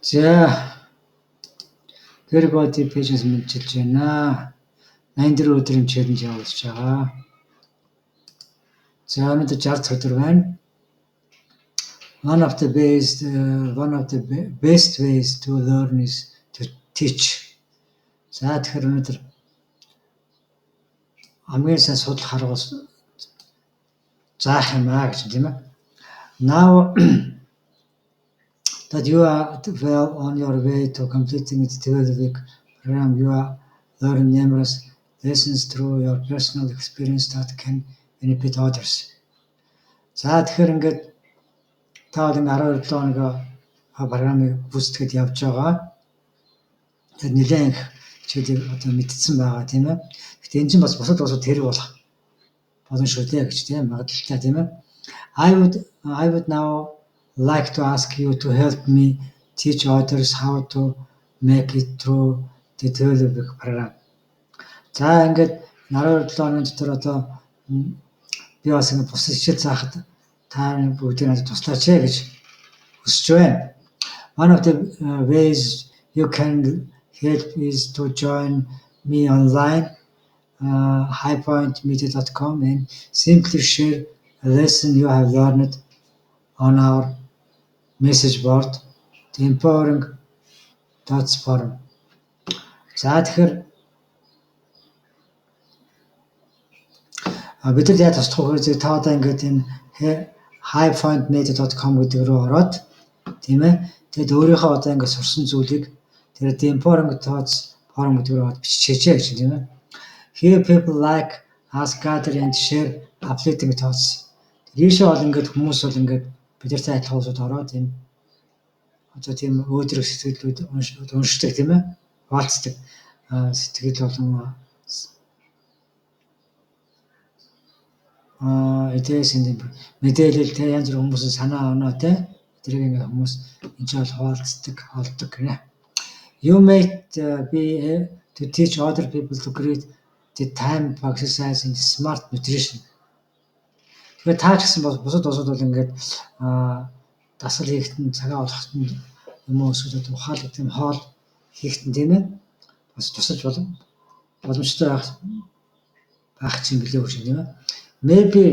За тэр body pages мэдчилж байна. 84 өдрийн challenge явуулж байгаа. За өнөөдөр 60 өдөр байна. One of the best ways to learn is to teach. За тэгэхээр өнөөдөр хамгийн сайн судлах арга бас заах юм аа гэж тийм ээ. Now that you are well on your way to completing the 12-week program, you are learning numerous lessons through your personal experience that can benefit others. За тэгэхээр ингээд та бол ингээд 12 хоног програмыг гүйцэтгэж явж байгаа. Тэгэхээр нэлээд их чиглэл одоо мэдсэн байгаа тийм ээ. Гэтэ энэ чинь бас бусад хэрэг болох боломжтой гэж тийм магадaltaй тийм ээ. I would now like to ask you to help me teach others how to make it through the 12-week program. За ингээд 12 хоногийн дотор одоо би бас ингэ бус хичээл заахад та бүгдийг надад туслаач гэж хүсэж байна. One of the ways you can help is to join me online highpointmedia.com and simply share a lesson you have learned on our message board, the Empowering Thoughts Forum. За тэгэхээр бид нар яаж туслах вэ гэж та одоо ингээд энэ highpointmedia.com гэдэг рүү ороод тийм ээ. Тэгэд өөрийнхөө одоо ингээд сурсан зүйлийг тэр the Empowering Thoughts Forum гэдэг рүү ороод биччихээ гэж тийм ээ. Here people like us gather and share uplifting thoughts. Тэрийшээ бол ингээд хүмүүс бол ингээд бидэртэй адилхан хүмүүсд ороод энэ одоо тийм өөдрөг сэтгэлүүд уншдаг тийм ээ. Хаалцдаг сэтгэл болон мэдээлэл тэ янз бүрийн хүмүүсийн санаа оноо тэ тэрийг ингээ хүмүүс энэ ч бол хуваалцдаг олдог гэнэ. You might be to teach other people to create the time for exercise and smart nutrition. Тэгээд та ч гэсэн бусад бол ингээд дасгал хийхэд цагаа олоход юм уу эсвэл ухаалаг тийм хоол хийхэд тийм ээ бас тусалж боломжтой байх чинь билээ үү тийм ээ. Maybe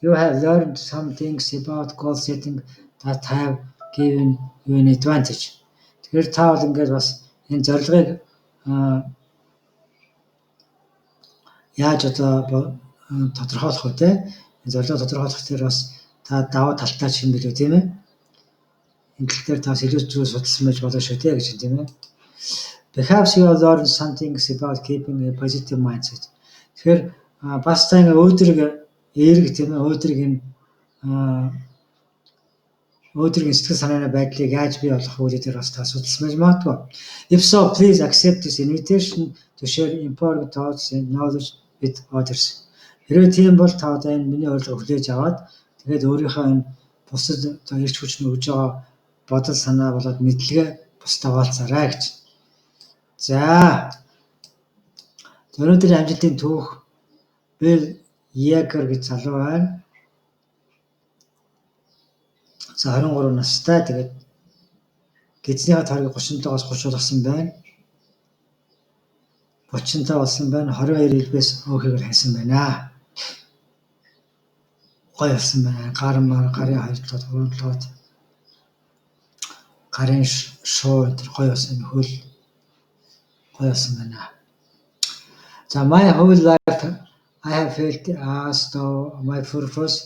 you have learned some things about goal setting that have given you an advantage. Тэгэхээр та бол ингээд бас энэ зорилгыг яаж одоо тодорхойлох вэ те? Зорилгоо тодорхойлох дээр бас та даваа талтай ч юм билүү тийм ээ. Энэ тал дээр та илүү зүйл судалсан байж болно шүү те гэж тийм ээ. Perhaps you have learned something about keeping a positive mindset. Тэгэхээр бас та ингээ өөдрөг эерэг тийм ээ өөдрөгийн сэтгэл санааны байдлыг яаж бий болгох вэ гэдэг бас та судалсан байж магадгүй. If so, please accept this invitation to share empowering thoughts and knowledge with others. Хэрвээ тийм бол та одоо энэ миний урилга хүлээж аваад тэгээд өөрийнхөө энэ бусад одоо эрч хүч нь өгж байгаа бодол санаа болоод мэдлэгээ бусдад хуваалцаарай гэж. За өнөөдрийн амжилтын түүх Bill Yeager гэж залуу байна. За 23 настай тэгээд гэзнийхээ таргийг 37-оос 30 болгосон байна. 35 болсон байна. 22 элбээс өөхөөр хайсан байна. Гоё болсон байна. Гарын 2 талууд 3 талууд гарын шуу энэ гоё болсон хөл гоё болсон байна. За my whole life I have felt as though my purpose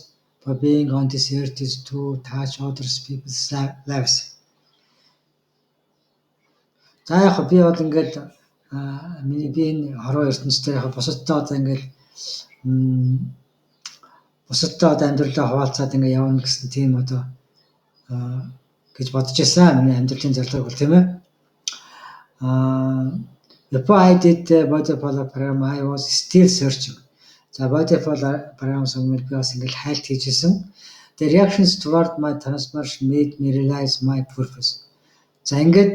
for being on this earth is to touch other people's lives. За яг би бол ингээд миний би энэ хорвоо ертөнцтэй яг бусадтай одоо ингээд бусадтай одоо амьдралаа хуваалцаад ингээд явна гэсэн тийм одоо гэж бодож байсан. Миний амьдралын зорилго бол тийм ээ. Before I did the Bodyfall program, I was still searching. За Bodyfall програмс өмнө би бас ингээд хайлт хийжсэн. The reactions toward my transformation made me realize my purpose. За ингээд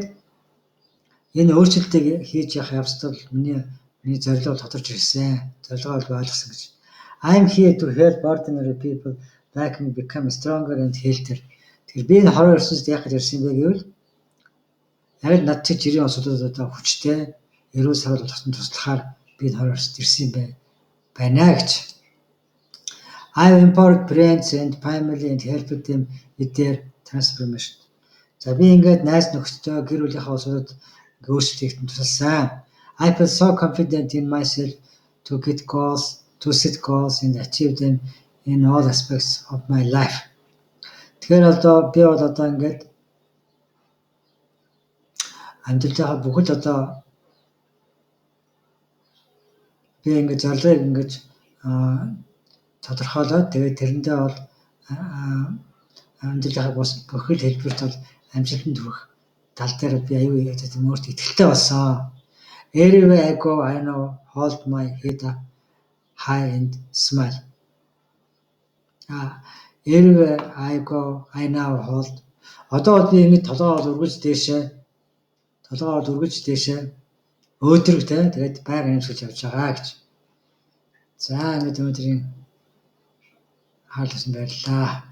энэ өөрчлөлтийг хийж явах явцдаа миний зорилго тодорч ирсэн. Зорилгоо бол ойлгосон гэж. I'm here to help ordinary people like me become stronger and healthier. Тэгэхээр би энэ хорвоо ертөнцид яг ирсэн бэ гэвэл Яг л над чиг жирийн осуудад одоо хүчтэй эрүүл сарвал туслахаар би хорорсод ирсэн байна гэж. I've empowered friends and family and helped them with their transformation. За би ингээд найз нөхдөд гэр бүлийнхаа улсуудад өөрчлөлтийг тусалсан. I feel so confident in myself to set goals and achieve them in all aspects of my life. Тэгэхээр би бол одоо ингээд амьдралынхаа бүхэл би ингээд зорилгыг ингээд тодорхойлоод тэгээд тэрэндээ бол амьдралынхаа бүхэл хэлбэрт бол амжилтанд хүрэх тал дээр би аюу өөртөө итгэлтэй болсон. Everywhere I go, I know hold my head up high and smile. Everywhere I go, I now hold. Одоо би ингэж толгоо өргөж дээшээ өөдрөгтэй тэгээд байнга нэмсгэж явж байгаа гэж. За ингээд өнөөдрийн хаалт байсан баярлалаа.